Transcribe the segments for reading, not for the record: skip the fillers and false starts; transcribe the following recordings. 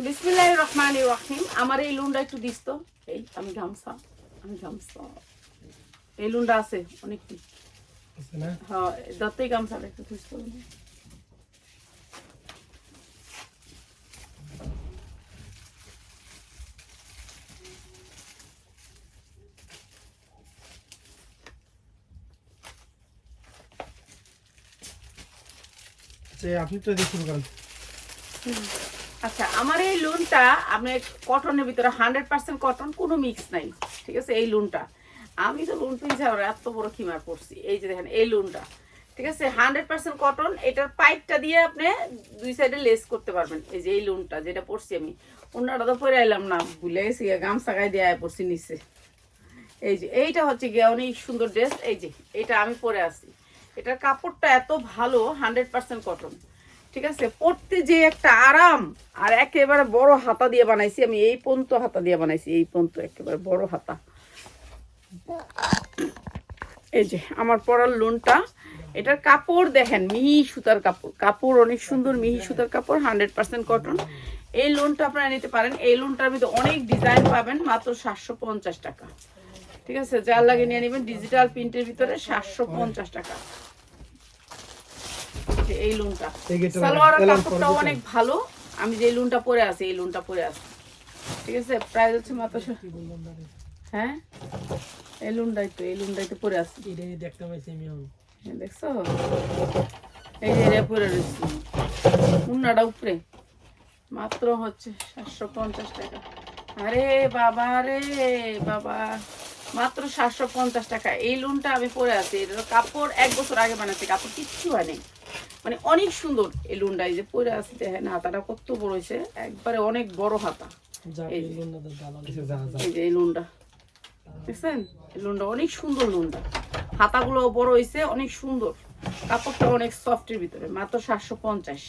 বিসমিল্লাহির রহমানির রহিম। আমার এই লুনটা একটু দিস তো। এই আমি গামছা এই লুনটা আছে অনেক না হ্যাঁ, দত্তই গামছাটা একটু দিস তো। যে আপনি তো দিয়ে শুরু করেন। আচ্ছা, আমার এই লুনটা আপনার কটনের ভিতরে 100% কটন, কোনো মিক্স নাই। ঠিক আছে, এই লুনটা আমি তো লুন পিনছি আর এত বড় খিমার পড়ছি। এই যে দেখেন এই লুনটা, ঠিক আছে 100% কটন। এটার পাইপটা দিয়ে আপনি দুই সাইডে লেস করতে পারবেন। এই যে এই লুনটা যেটা পড়ছি আমি, অন্যটা তো পরে আইলাম না, ভুলে গেছি, গামছা গায়ে দিয়ে পড়ছি নিচে। এই যে এইটা হচ্ছে গিয়ে অনেক সুন্দর ড্রেস। এই যে এটা আমি পরে আছি, এটার কাপড়টা এত ভালো, 100% কটন। ঠিক আছে, পরতে যে একটা আরাম। আর একেবারে বড় হাতা দিয়ে বানাইছি আমি, এই পন্ত হাতা দিয়ে বানাইছি, এই পন্ত একেবারে বড় হাতা। এই যে আমার পরার লুনটা, এটার কাপড় দেখেন মিহি সুতার কাপড়, কাপড় অনেক সুন্দর মিহি সুতার কাপড়, 100% কটন। এই লোনটা আপনারা নিতে পারেন। এই লোনটার ভিতরে অনেক ডিজাইন পাবেন, মাত্র 750 টাকা। ঠিক আছে, যার লাগে নিয়ে নেবেন। ডিজিটাল প্রিন্টের ভিতরে 750 টাকা। এই লুনটা সালোয়ার কাপড়টাও অনেক ভালো। আমি যে লুনটা পরে আছি, এই লুনটা পরে আছি। ঠিক আছে, প্রাইস হচ্ছে মাত্র, হ্যাঁ এই লুনটাই তো পরে আছি। দেখতে পাইছি আমি দেখছো, এই যে এটা পরে রয়েছি, উন্নাটা উপরে, মাত্র হচ্ছে 750 টাকা। আরে বাবা রে বাবা, মাত্র 750 টাকা। এই লুনটা আমি পরে আছি, এটা কাপড় 1 বছর আগে বানাচ্ছি, কাপড় কিচ্ছু হয়নি, মানে অনেক সুন্দর। এই লুনটা এই যে পরে আছি, দেখেন হাতাটা কত বড় হয়েছে, একবারে অনেক বড় হাতা। এই যে এই লুনটা দেখছেন, এই লুনটা অনেক সুন্দর। লুনটা হাতাগুলো বড় হয়েছে, অনেক সুন্দর, কাপড়টা অনেক সফটের ভিতরে, মাত্র 750।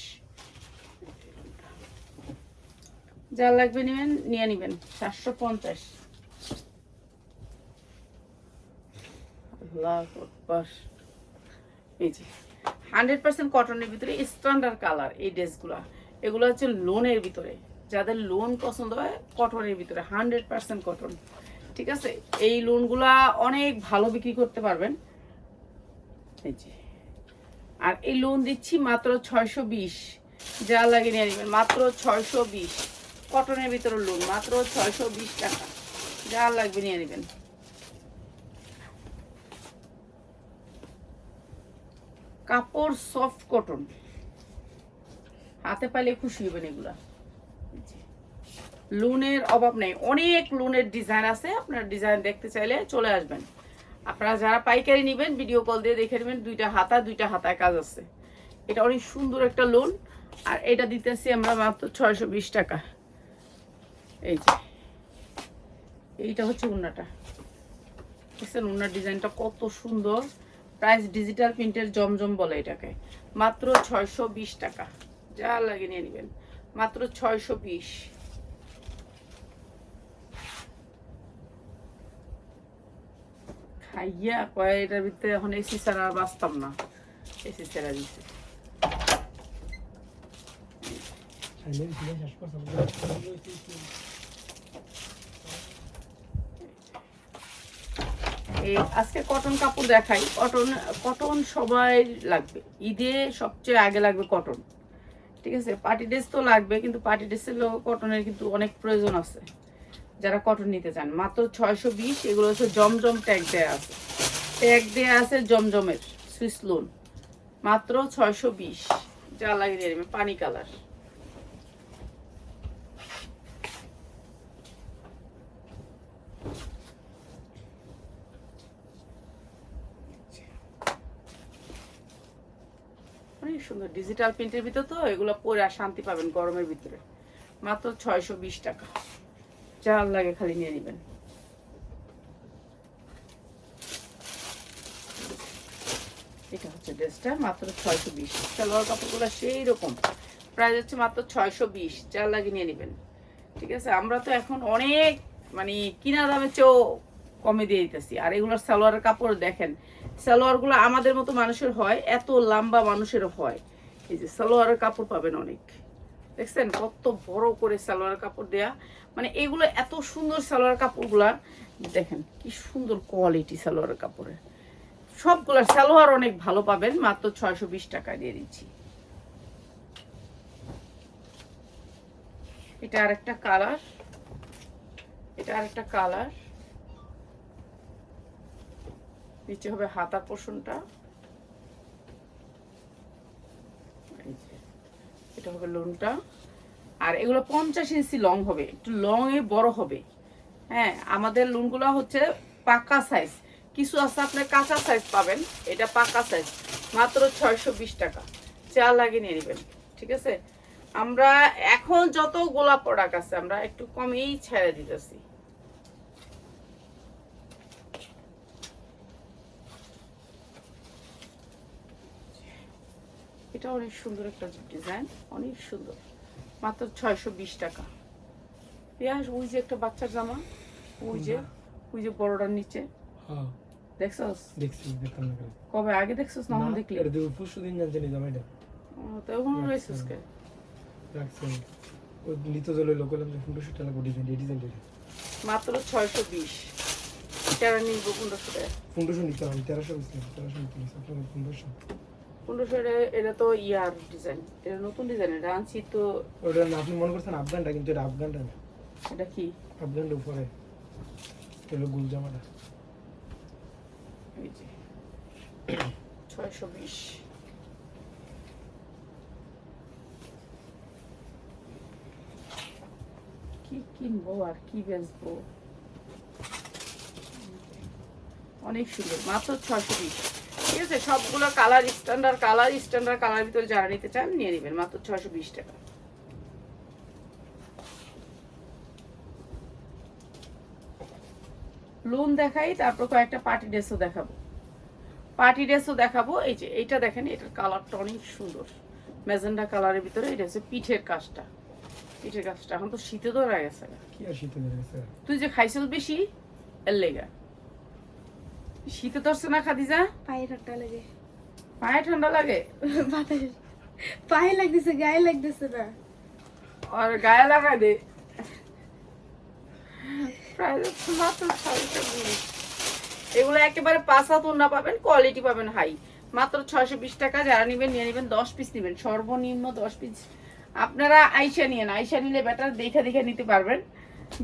যা লাগবে নিবেন, নিয়ে নিবেন, 750। এই যে 100% কটনের ভিতরে স্ট্যান্ডার্ড কালার এই ড্রেসগুলো, এগুলো হচ্ছে লোনের ভিতরে। যাদের লোন পছন্দ হয়, কটনের ভিতরে 100% কটন। ঠিক আছে, এই লোনগুলা অনেক ভালো বিক্রি করতে পারবেন। এই যে, আর এই লোন দিচ্ছি মাত্র 620। যা লাগে নিয়ে নেবেন, মাত্র 620। কটনের ভিতরে লোন মাত্র 620 টাকা। যা লাগবে নিয়ে নেবেন। কাপড় সফট কটন, হাতে পাইলে খুশি হবেন। এগুলা লুনের অভাব নেই, অনেক লুনের ডিজাইন আছে। আপনার ডিজাইন দেখতে চাইলে চলে আসবেন। আপনারা যারা পাইকারি নেবেন, ভিডিও কল দিয়ে দেখে নেবেন। দুইটা হাতায় কাজ আছে। এটা অনেক সুন্দর একটা লোন, আর এটা দিতেছি আমরা মাত্র 620 টাকা। এই যে এইটা হচ্ছে উন্নাটা, দেখছেন উন্নার ডিজাইনটা কত সুন্দর। প্রাইস ডিজিটাল প্রিন্টের জমজম বলে এটাকে, মাত্র 620 টাকা। যা লাগে নিয়ে নেবেন, মাত্র 620। খাইয়া কয় এটার ভিতরে এখন এসি ছাড়া বাঁচতাম না, এসি ছাড়া দিচ্ছে। এই আজকে কটন কাপড় দেখাই। কটন সবাই লাগবে, ঈদে সবচেয়ে আগে লাগবে কটন। ঠিক আছে, পার্টি ড্রেস তো লাগবে, কিন্তু পার্টি ড্রেসের কটনের কিন্তু অনেক প্রয়োজন আছে। যারা কটন নিতে চান, মাত্র 620। এগুলো হচ্ছে জমজম ট্যাগ দেয়া আছে জমজমের সুইস লোন, মাত্র 620। যা লাগিয়ে দেবে, পানি কালার। অনেক সুন্দর ডিজিটাল প্রিন্টের ভিতরে, তো এগুলো পরে আর শান্তি পাবেন গরমের ভিতরে। মাত্র 620 টাকা। যা লাগে খালি নিয়ে নেবেন। এটা হচ্ছে ড্রেসটা, মাত্র 620। সালোয়ার কাপড়গুলো সেই রকম, প্রাইস হচ্ছে মাত্র 620। যা লাগে নিয়ে নেবেন। ঠিক আছে, আমরা তো এখন অনেক মানে কিনা দামের চেয়েও কমে দিয়ে দিতেছি। আর এগুলোর সালোয়ারের কাপড় দেখেন, সালোয়ারগুলো আমাদের মতো মানুষের হয়, এত লম্বা মানুষেরও হয়। এই যে সালোয়ারের কাপড় পাবেন অনেক, দেখছেন কত বড় করে সালোয়ার কাপড় দেয়া, মানে এগুলো এত সুন্দর সালোয়ার কাপড়গুলা, দেখেন কি সুন্দর কোয়ালিটি সালোয়ার কাপড়ের। সবগুলা সালোয়ার অনেক ভালো পাবেন, মাত্র 620 টাকা দিয়ে দিচ্ছি। এটা আরেকটা কালার, এটা আরেকটা কালার। নিচে হবে হাতার পোর্শনটা, এটা হবে লোনটা। আর এগুলো 50 ইঞ্চি লং হবে, একটু লং এ বড় হবে। হ্যাঁ, আমাদের লোনগুলো হচ্ছে পাকা সাইজ, কিছু আছে আপনার কাঁচা সাইজ পাবেন, এটা পাকা সাইজ, মাত্র 620 টাকা। যা লাগে নিয়ে নেবেন, ঠিক আছে। আমরা এখন যত গোলাপ প্রোডাক্ট আছে আমরা একটু কমেই ছেড়ে দিতেছি। এটা অনেক সুন্দর একটা ডিজাইন, অনেক সুন্দর, মাত্র 620 টাকা। পেঁয়াজ, ওই যে একটা বাচ্চার জামা, ওই যে বড়টার নিচে, হ্যাঁ দেখছস? দেখছি, দেখতাম না কেন। কবে আগে দেখছস না? মনে দেখলি? এটা তো পরশুদিন জানি জামাইটা তো ওখানে রয়েছিস কে? রাখছে ওই নিত জলে লোক করলাম যে 1500 টাকা করে ডিজাইন ডিজাইন মাত্র 620 টাকা নিব। 1500 টাকা, 1500 নিতে হবে, 1300 বেচলাম, 1300 নিতে আপনার 1500। 1500 টাকা। এটা তো ইয়ার ডিজাইন, এটা নতুন ডিজাইন, এটা আনছি তো। ওটা না, আপনি মনে করছেন আফগানটা, কিন্তু এটা আফগানটা না। এটা কি? আফগানটা উপরে, এটা গুল জামাটা। এই যে 620। কি কিনবো আর কি বেচবো, অনেক সুন্দর, মাত্র 620। ঠিক আছে, সবগুলো colour standard colour, standard colour ভিতরে যারা নিতে চান নিয়ে নেবেন, মাত্র 620 টাকা। লোন দেখাই, তারপর কয়েকটা পার্টি ড্রেসও দেখাবো। পার্টি ড্রেসও দেখাবো। এই যে এইটা দেখেন, এটার কালারটা অনেক সুন্দর, ম্যাজেন্ডা কালারের ভিতরে। এটা হচ্ছে পিঠের কাজটা, পিঠের কাজটা। এখন তো শীতে ধরা গেছে, কি আর শীতে ধরে গেছে? তুই যে খাইছিল বেশি এর লেগা শীতে ধরছে না খাদিজা? পায়ে ঠান্ডা লাগে, পায়ে ঠান্ডা লাগে, বাতাস পায়ে লাগতেছে, গায়ে লাগতেছে না। আর গায়ে লাগাই দে। প্রায় মাত্র 620। এগুলো একেবারে 5 হাত ওন্না পাবেন, কোয়ালিটি পাবেন হাই, মাত্র 620 টাকা। যারা নেবেন নিয়ে নেবেন, 10 পিস নেবেন, সর্বনিম্ন 10 পিস। আপনারা আইসা নিয়ে না, আইসা নিলে বেটার, দেখে দেখে নিতে পারবেন।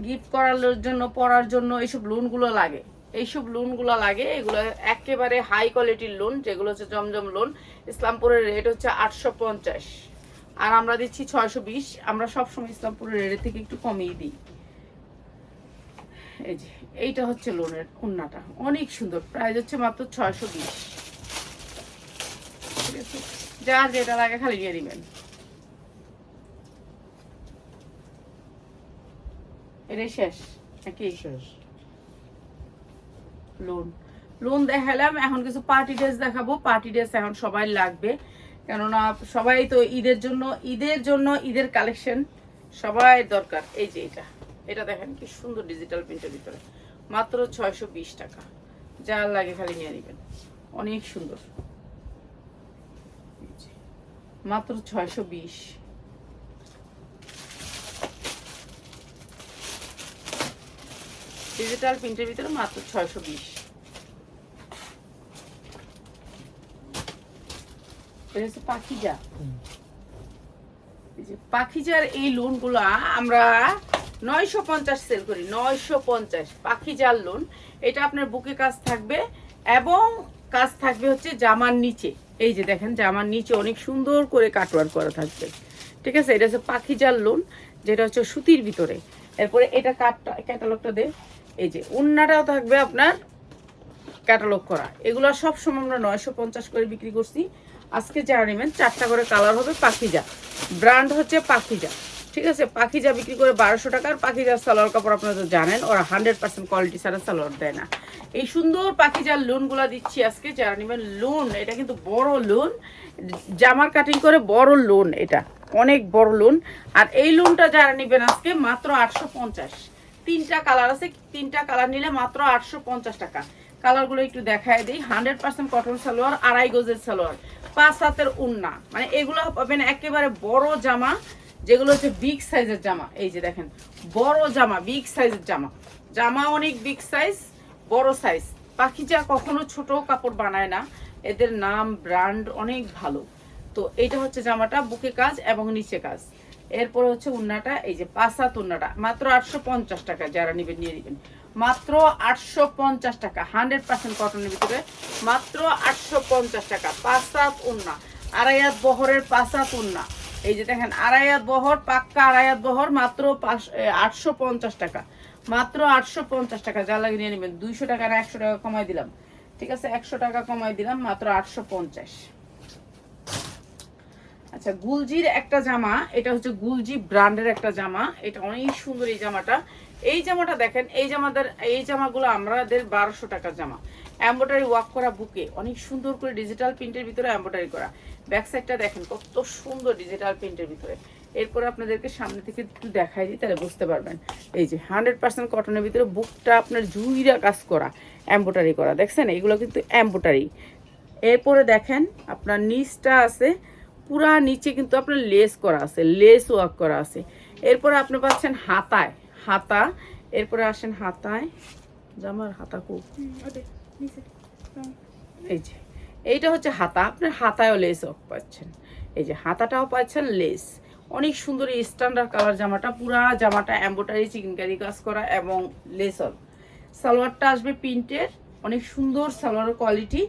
গিফট করার জন্য, পরার জন্য এইসব লোনগুলো লাগে, এইসব লোনগুলো লাগে। এগুলো একেবারে হাই কোয়ালিটির লোন, যেগুলো হচ্ছে জমজম লোন। ইসলামপুরের রেট হচ্ছে 850, আর আমরা দিচ্ছি 620। আমরা সবসময় ইসলামপুরের রেট থেকে একটু কমিয়ে দিই। এই যে এইটা হচ্ছে লোনের ওন্নাটা, অনেক সুন্দর, প্রাইস হচ্ছে মাত্র 620। ঠিক আছে, যার যেটা লাগে খালি নিয়ে নেবেন। এটাই শেষ নাকি? শেষ। লোন দেখালাম, এখন কিছু পার্টি ড্রেস দেখাবো। পার্টি ড্রেস এখন সবাই লাগবে, কেননা সবাই তো ঈদের কালেকশন সবাই দরকার। এই যে এটা দেখেন কি সুন্দর, ডিজিটাল প্রিন্টের ভিতরে, মাত্র 620 টাকা। যার লাগে খালি নিয়ে নেবেন, অনেক সুন্দর, মাত্র 620। ডিজিটাল প্রিন্টের ভিতরে মাত্র 620। এটা হচ্ছে পাখিজা। এই যে পাখিজার এই লোনগুলো আমরা 950 সেল করি, 950 পাখিজার লোন। এটা আপনার বুকে কাজ থাকবে এবং কাজ থাকবে হচ্ছে জামার নিচে। এই যে দেখেন, জামার নিচে অনেক সুন্দর করে কাটওয়ার্ক করা থাকবে। ঠিক আছে, এটা হচ্ছে পাখিজার লোন, যেটা হচ্ছে সুতির ভিতরে। এরপরে এটা ক্যাটালগটা দে। এই যে ওন্নাটাও থাকবে আপনার ক্যাটালগ করা। এগুলো সব সময় আমরা 950 করে বিক্রি করছি। আজকে যারা নেবেন 4টা করে কালার হবে। পাখিজা ব্র্যান্ড হচ্ছে পাখিজা। ঠিক আছে, পাখিজা বিক্রি করে 1200 টাকার। পাখিজার সালোয়ার কাপড় আপনারা তো জানেন, ওরা 100% কোয়ালিটি ছাড়া সালোয়ার দেয় না। এই সুন্দর পাখিজার লোনগুলো দিচ্ছি আজকে, যারা নেবেন। লোন এটা কিন্তু বড় লোন, জামার কাটিং করে বড় লোন, এটা অনেক বড় লোন। আর এই লোনটা যারা নেবেন আজকে মাত্র 850। 3টা কালার আছে, 3টা কালার নিলে মাত্র 850 টাকা। কালারগুলো একটু দেখায় দিই। 100% কটন সালোয়ার, 2.5 গজের সালোয়ার, 5 হাতের ওন্না, মানে এগুলো পাবেন একেবারে বড় জামা, যেগুলো হচ্ছে বিগ সাইজের জামা। এই যে দেখেন বড় জামা, বিগ সাইজের জামা, জামা অনেক বিগ সাইজ, বড় সাইজ। পাখিজা কখনো ছোট কাপড় বানায় না, এদের নাম ব্র্যান্ড অনেক ভালো। তো এইটা হচ্ছে জামাটা, বুকে কাজ এবং নিচে কাজ। এরপরে হচ্ছে উন্নাটা, এই যে 5 হাত উন্নাটা মাত্র 850 টাকা, যারা নেবেন নিয়ে নেবেন মাত্র 850 টাকা, 100% কটনের ভিতরে মাত্র 850 টাকা। 5 হাত উন্না, আড়াই হাত বহরের 5 হাত উন্না। এই যে দেখেন আড়াই হাত বহর, পাক্কা আড়াই হাত বহর, মাত্র 850 টাকা, মাত্র 850 টাকা। যা লাগে নিয়ে নেবেন। 200 টাকা না 100 টাকা কমাই দিলাম, ঠিক আছে 100 টাকা কমাই দিলাম, মাত্র 850। আচ্ছা, গুলজির একটা জামা, এটা হচ্ছে গুলজি ব্র্যান্ডের একটা জামা, এটা অনেক সুন্দর এই জামাটা। এই জামাটা দেখেন, এই জামাগুলো আমাদের 1200 টাকার জামা। এমব্রয়ডারি ওয়ার্ক করা বুকে, অনেক সুন্দর করে ডিজিটাল প্রিন্টের ভিতরে এমব্রয়ডারি করা। ব্যাক সাইডটা দেখেন কত সুন্দর ডিজিটাল প্রিন্টের ভিতরে। এরপরে আপনাদেরকে সামনে থেকে একটু দেখাই দিই, তাহলে বুঝতে পারবেন। এই যে 100% কটনের ভিতরে বুকটা আপনার জুইরা কাজ করা, এমব্রয়ডারি করা, দেখছেন এগুলো কিন্তু এমব্রয়ডারি। এরপরে দেখেন আপনার নিচটা আছে, পুরা নিচে কিন্তু আপনার লেস করা আছে, লেস ওয়ার্ক করা আছে। এরপরে আপনি পাচ্ছেন হাতায়, হাতা। এরপরে আসেন হাতায়, জামার হাতা খুব, এই যে এইটা হচ্ছে হাতা, আপনার হাতায়ও লেস ওয়ার্ক পাচ্ছেন। এই যে হাতাটাও পাচ্ছেন লেস, অনেক সুন্দর এই স্ট্যান্ডার্ড কালার জামাটা। পুরা জামাটা এমব্রয়ডারি চিকেনকারি কাজ করা এবং লেস ওয়ার্ক। সালোয়ারটা আসবে প্রিন্টের, অনেক সুন্দর সালোয়ারের কোয়ালিটি।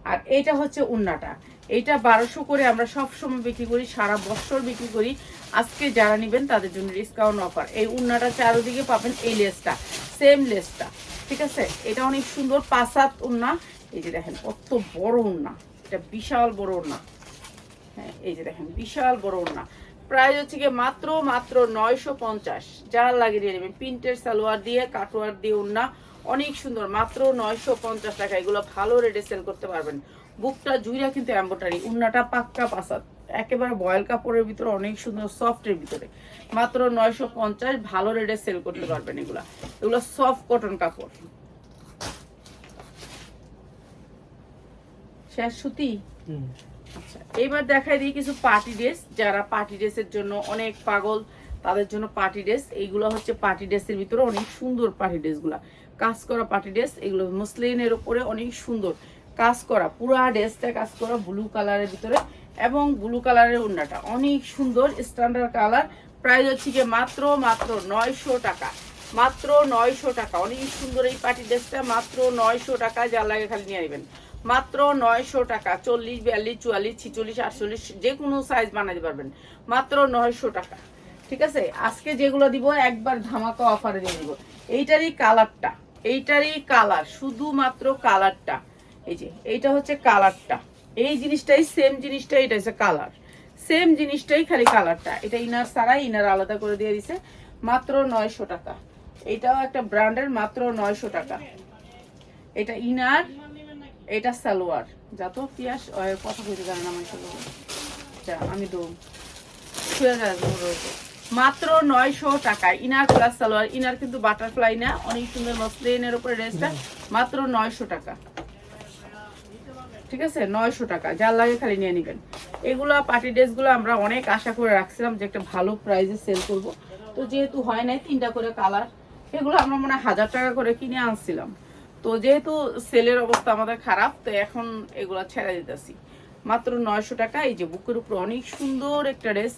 আর এইটা হচ্ছে উন্নাটা, এইটা 1200 করে আমরা সব সময় বিক্রি করি, সারা বছর বিক্রি করি। আজকে যারা নেবেন তাদের জন্য ডিসকাউন্ট অফার। এই উন্নাটা চারদিকে পাবেন এই লেসটা, সেম লেসটা, ঠিক আছে। এটা অনেক সুন্দর 5 হাত উন্না। এই যে দেখেন কত বড় উন্না, এটা বিশাল বড় উন্না। হ্যাঁ, এই যে দেখেন বিশাল বড় উন্না। প্রাইস হচ্ছে গিয়ে মাত্র 950। যার লাগে নিয়ে নেবেন। প্রিন্টের সালোয়ার দিয়ে, কাটওয়ার দিয়ে উন্না, অনেক সুন্দর, মাত্র 950 টাকা। এগুলো ভালো রেটে সেল করতে পারবেন। বুকটা জুইরা কিন্তু এমব্রয়ডারি, উন্নাটা পাক্কা 5 হাত, একেবারে বয়েল কাপড়ের ভিতরে, অনেক সুন্দর সফটের ভিতরে, মাত্র 950। ভালো রেটে সেল করতে পারবেন এগুলা। এগুলো সফট কটন কাপড়। শেষ সুতি। আচ্ছা, এবার দেখাই দিই কিছু পার্টি ড্রেস। যারা পার্টি ড্রেসের জন্য অনেক পাগল, তাদের জন্য পার্টি ড্রেস। এইগুলো হচ্ছে পার্টি ড্রেসের ভিতরে অনেক সুন্দর পার্টি ড্রেসগুলা, কাজ করা পার্টি ড্রেস। এগুলো মসলিনের উপরে অনেক সুন্দর কাজ করা, পুরা ড্রেসটা কাজ করা ব্লু কালারের ভিতরে, এবং ব্লু কালারের ওড়নাটা অনেক সুন্দর স্ট্যান্ডার্ড কালার। প্রাইস হচ্ছে গিয়ে মাত্র 900 টাকা, মাত্র 900 টাকা। অনেক সুন্দর এই পার্টি ড্রেসটা, মাত্র 900 টাকা। যা লাগে খালি নিয়ে নেবেন, মাত্র 900 টাকা। 40, 42, 44, 46, 48 যে কোনো সাইজ বানাতে পারবেন, মাত্র 900 টাকা, ঠিক আছে। আজকে যেগুলো দিব একবার ধামাকা অফারে দিয়ে দিব। এইটারই কালারটা, এইটারই কালার, শুধুমাত্র কালারটা। এই যে এইটা হচ্ছে কালারটা, এই জিনিসটাই সেম জিনিসটাই, এটা হচ্ছে কালার, সেম জিনিসটাই খালি কালারটা। এটা ইনার সারাই, ইনার আলাদা করে দিয়ে দিছে, মাত্র 900 টাকা। এটাও একটা ব্র্যান্ডের, মাত্র 900 টাকা। এটা ইনার, এটা সালোয়ার। যা তো পিয়াস কথা কইতে জানে না আমার সাথে, যা আমি তো শুয়ে যায় মাত্র 900 টাকা। ইনার প্লাস সালোয়ার, ইনার কিন্তু বাটারফ্লাই না, অনেক সুন্দর মসলিনের উপরে ড্রেসটা, মাত্র 900 টাকা, ঠিক আছে 900 টাকা। যার লাগে খালি নিয়ে নেবেন। এগুলা পার্টি ড্রেসগুলো আমরা অনেক আশা করে রাখছিলাম যে একটা ভালো প্রাইসে সেল করব, তো যেহেতু হয় নাই, 3টা করে কালার, এগুলো আমরা মনে হয় 1000 টাকা করে কিনে আনছিলাম। তো যেহেতু সেলের অবস্থা আমাদের খারাপ, তো এখন এগুলা ছেড়ে দিতেছি, মাত্র 900 টাকা। এই যে বুকের উপর অনেক সুন্দর একটা ড্রেস,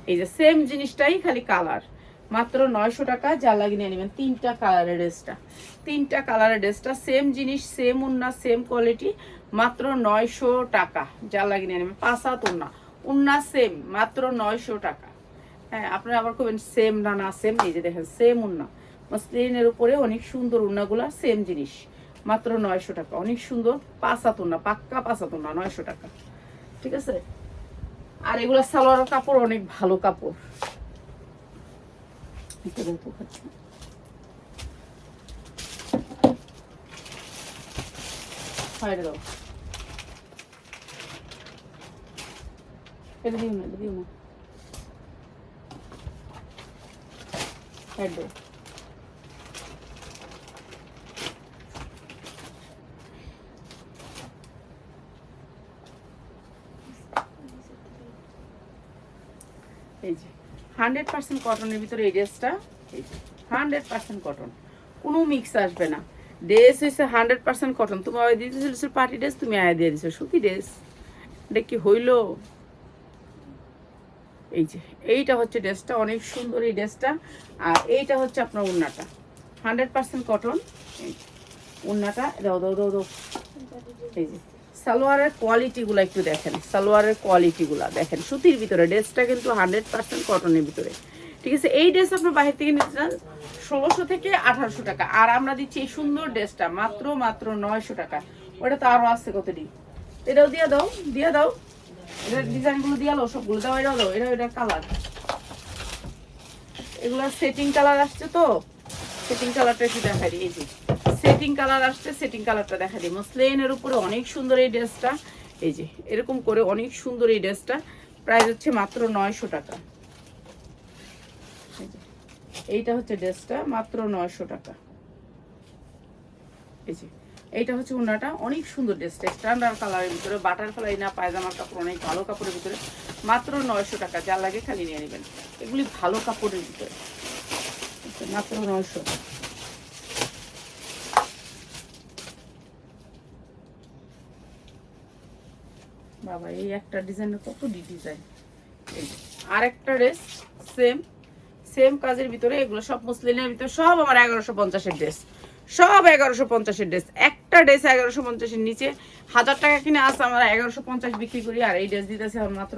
এই যে সেম জিনিসটাই খালি কালার, মাত্র 900 টাকা। যা লাগিয়ে নিয়ে নেবেন। 3টা কালারের ড্রেসটা, 3টা কালারের ড্রেসটা সেম জিনিস, সেম উন্না, সেম কোয়ালিটি, মাত্র 900 টাকা। যা লাগিয়ে নিয়ে নেবেন। 5 হাত উন্না, উন্না সেম, মাত্র 900 টাকা। হ্যাঁ, আপনারা আবার করবেন সেম না, না সেম। এই যে দেখেন সেম উন্না, মসলিনের উপরে অনেক সুন্দর উন্নাগুলা, সেম জিনিস, মাত্র 900 টাকা। অনেক সুন্দর 5 হাত উন্না, পাক্কা 5 হাত উন্না, 900 টাকা, ঠিক আছে। আর এগুলা সালোয়ার কাপড় অনেক ভালো কাপড়। এটা দিও না, এটা দিও না, এই যে 100% কটনের ভিতরে এই ড্রেসটা, 100% কটন, কোনো মিক্স আসবে না। ড্রেস হয়েছে 100% কটন। তুমি আয় দিয়ে দিয়েছিল পার্টি ড্রেস, তুমি আয় দিয়ে দিছো সুতি ড্রেস, এটা কি হইলো? এই যে এইটা হচ্ছে ড্রেসটা, অনেক সুন্দর এই ড্রেসটা। আর এইটা হচ্ছে আপনার ওড়নাটা, 100% কটন। ওড়নাটা দাও দাও দাও দাও। এই যে সালোয়ারের কোয়ালিটিগুলো একটু দেখেন, সালোয়ারের কোয়ালিটিগুলো দেখেন, সুতির ভিতরে ড্রেসটা কিন্তু 100% কটনের ভিতরে, ঠিক আছে। এই ড্রেস আপনার বাইরে থেকে নিতে চান 1600 থেকে 1800 টাকা, আর আমরা দিচ্ছি এই সুন্দর ড্রেসটা মাত্র 900 টাকা। ওটা তো আরো আছে কত দিন, এটাও দিয়ে দাও, দিয়ে দাও, এটা ডিজাইনগুলো দিয়ে দাও, সবগুলো দাও, এটাও দাও, এটা কালার, এগুলো সেটিং কালার আসছে তো, সেটিং কালারটা একটু দেখা দিই। এই যে সেটিং কালার আসছে, সেটিং কালারটা দেখা দিই। মসলিনের উপরে অনেক সুন্দর এই ড্রেসটা, এই যে এরকম করে অনেক সুন্দর এই ড্রেসটা, প্রাইস হচ্ছে মাত্র 900 টাকা। এইটা হচ্ছে ড্রেসটা মাত্র 900 টাকা। এই যে এইটা হচ্ছে ওনাটা, অনেক সুন্দর ড্রেসটা, স্ট্যান্ডার্ড কালারের ভিতরে, বাটারফ্লাই না পায়জামার কাপড়, অনেক ভালো কাপড়ের ভিতরে, মাত্র 900 টাকা। যা লাগে খালি নিয়ে নেবেন, এগুলি ভালো কাপড়ের ভিতরে, মাত্র 900। বাবা এই একটা ডিজাইনের কত ডিজাইন। আর একটা ড্রেস সেম সেম কাজের ভিতরে, এগুলো সব মুসলিনের ভিতরে, সব আমার 1150-এর ড্রেস, সব 1150-এর ড্রেস। একটা ড্রেস 1150-এর নিচে 1000 টাকা কিনে আসে, আমরা 1150 বিক্রি করি, আর এই ড্রেস দিতেছে মাত্র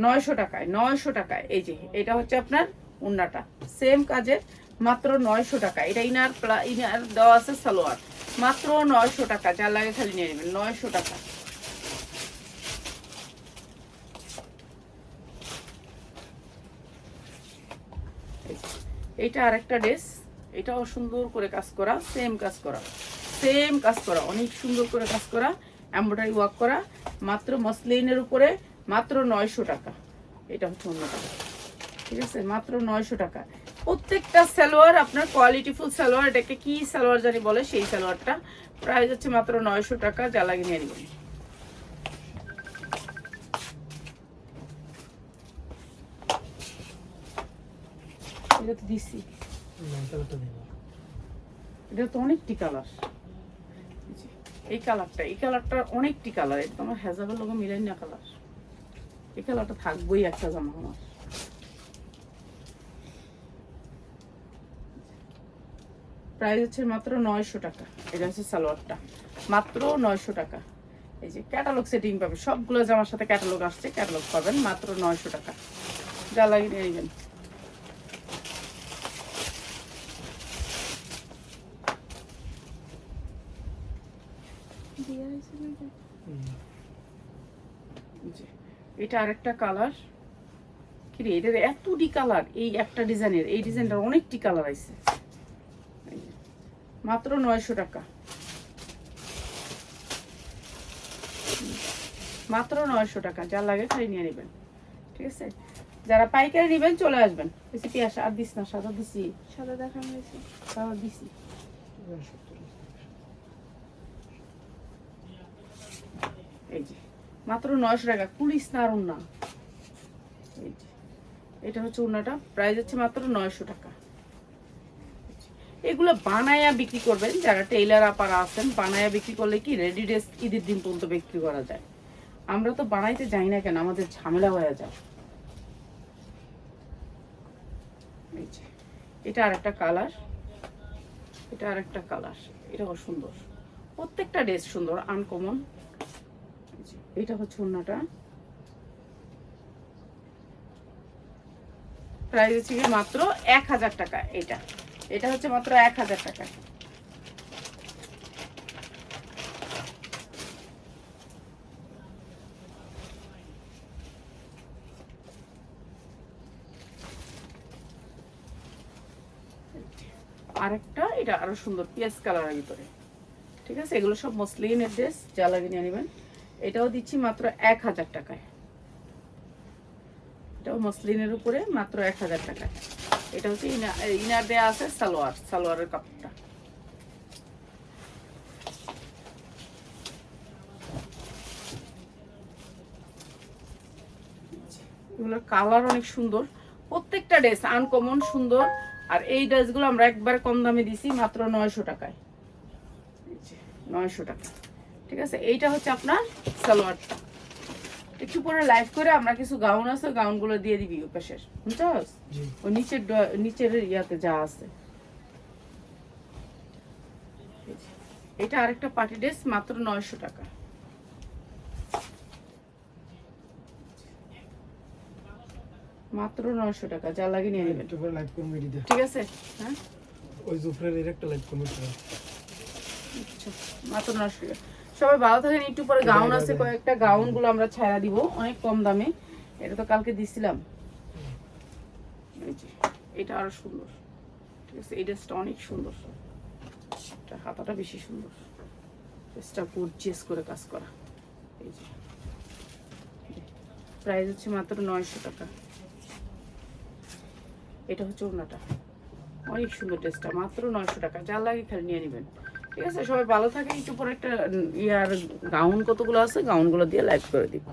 900 টাকায়, 900 টাকায়। এই যে এটা হচ্ছে আপনার উন্নাটা, সেম কাজের, মাত্র 900 টাকা। এটা ইনার ইনার দেওয়া আছে সালোয়ার, মাত্র 900 টাকা। যা লাগে খালি নিয়ে নেবেন, 900 টাকা। এইটা আরেকটা ড্রেস, এটাও সুন্দর করে কাজ করা, সেম কাজ করা, সেম কাজ করা, অনেক সুন্দর করে কাজ করা, এমব্রয়ডারি ওয়ার্ক করা, মাত্র মসলিনের উপরে, মাত্র 900 টাকা। এটা হচ্ছে অন্য টাকা, ঠিক আছে, মাত্র 900 টাকা। প্রত্যেকটা সালোয়ার আপনার কোয়ালিটিফুল সালোয়ার, এটাকে কি সালোয়ার জানি বলে, সেই সালোয়ারটা প্রাইস হচ্ছে মাত্র 900 টাকা। যা লাগে নিয়ে নেবেন। এটা তো দিচ্ছি, এটা তো অনেকটি কালার, এই কালারটা অনেকটি কালার, এটা তোমার হেজাবের লোক মিলাই না কালার, এই কালারটা থাকবোই একটা জামা আমার। প্রাইস হচ্ছে মাত্র 900 টাকা। এটা হচ্ছে সালোয়ারটা, মাত্র 900 টাকা। এই যে ক্যাটালগ সেটিং পাবে, সবগুলো জামার সাথে ক্যাটালগ আসছে, ক্যাটালগ পাবেন মাত্র 900 টাকা। যা লাগিয়ে নিয়ে নেবেন। এটা আরেকটা কালার, কি রে এটা এতটি কালার, এই একটা ডিজাইনের, এই ডিজাইনটার অনেকটি কালার আছে, মাত্র 900 টাকা, মাত্র 900 টাকা। যা লাগে খালি নিয়ে নেবেন, ঠিক আছে। যারা পাইকারি নেবেন চলে আসবেন। বেশি পেঁয়াজ আর দিস না, সাদা দিছি, সাদা দেখানো হয়েছে, সাদা দিছি। এই যে মাত্র 900 টাকা, কুলিস না আর উন্না। এই যে এটা হচ্ছে উন্নাটা, প্রাইস হচ্ছে মাত্র 900 টাকা। এগুলো বানায়া বিক্রি করবেন, যারা টেইলার আপারা আছেন, বানায়া বিক্রি করলে কি রেডি ড্রেস ঈদের দিন পর্যন্ত বিক্রি করা যায়। আমরা তো বানাইতে যাই না কেন, আমাদের ঝামেলা হয়ে যায়। এই যে এটা আরেকটা কালার, এটা আরেকটা কালার, এটাও সুন্দর, প্রত্যেকটা ড্রেস সুন্দর, আনকমন। এটা হচ্ছে ওন্নাটা, প্রাইস হচ্ছে মাত্র 1000 টাকা। এটা হচ্ছে মাত্র 1000 টাকা। আরেকটা, এটা আরো সুন্দর পিয়াজ কালারের ভিতরে, ঠিক আছে। এগুলো সব মসলিনের ড্রেস, যা লাগে নিয়ে নেবেন। এটাও দিচ্ছি মাত্র 1000 টাকায়, এটাও মসলিনের উপরে, মাত্র 1000 টাকায়। এটা হচ্ছে ইনার দেয়া আছে সালোয়ার, সালোয়ারের কাপড়টা। এগুলোর কালার অনেক সুন্দর, প্রত্যেকটা ড্রেস আনকমন সুন্দর। আর এই ড্রেসগুলো আমরা একবার কম দামে দিছি মাত্র 900 টাকায়, 900 টাকা। ঠিক আছে, এইটা হচ্ছে আপনার সালোয়ারটা। একটু পরে লাইভ করে আমরা কিছু গাউন আছে, গাউনগুলো দিয়ে দিবি ওই পাশের, বুঝছস? জি ওই নিচের ইয়াতে যা আছে। এটা আরেকটা পার্টি ড্রেস মাত্র 900 টাকা। মাত্র 900 টাকা, যা লাগে নিয়ে নেবেন। একটু পরে লাইভ করবো এডিতে। ঠিক আছে, হ্যাঁ ওই জুফরের এর একটা লাইভ করবো সেটা। আচ্ছা, মাত্র 900 টাকা। সবাই ভালো থাকেন। একটু পরে গাউন আছে কয়েকটা, গাউন গুলো আমরা ছায়া দিব অনেক কম দামে। এটা তো কালকে দিছিলাম। এই যে, এটা আরো সুন্দর। ঠিক আছে, এই ড্রেসটা অনেক সুন্দর, এটা হাতাটা বেশি সুন্দর, ড্রেসটা গর্জিয়াস করে কাজ করা। এই যে প্রাইস হচ্ছে মাত্র 900 টাকা। এটা হচ্ছে ওড়নাটা, অনেক সুন্দর ড্রেসটা, মাত্র 900 টাকা। যার লাগে খালি নিয়ে নেবেন। ঠিক আছে, সবাই ভালো থাকে। একটু পরে একটা ইয়ার গাউন কতগুলো আছে, গাউনগুলো দিয়ে লাইভ করে দিব।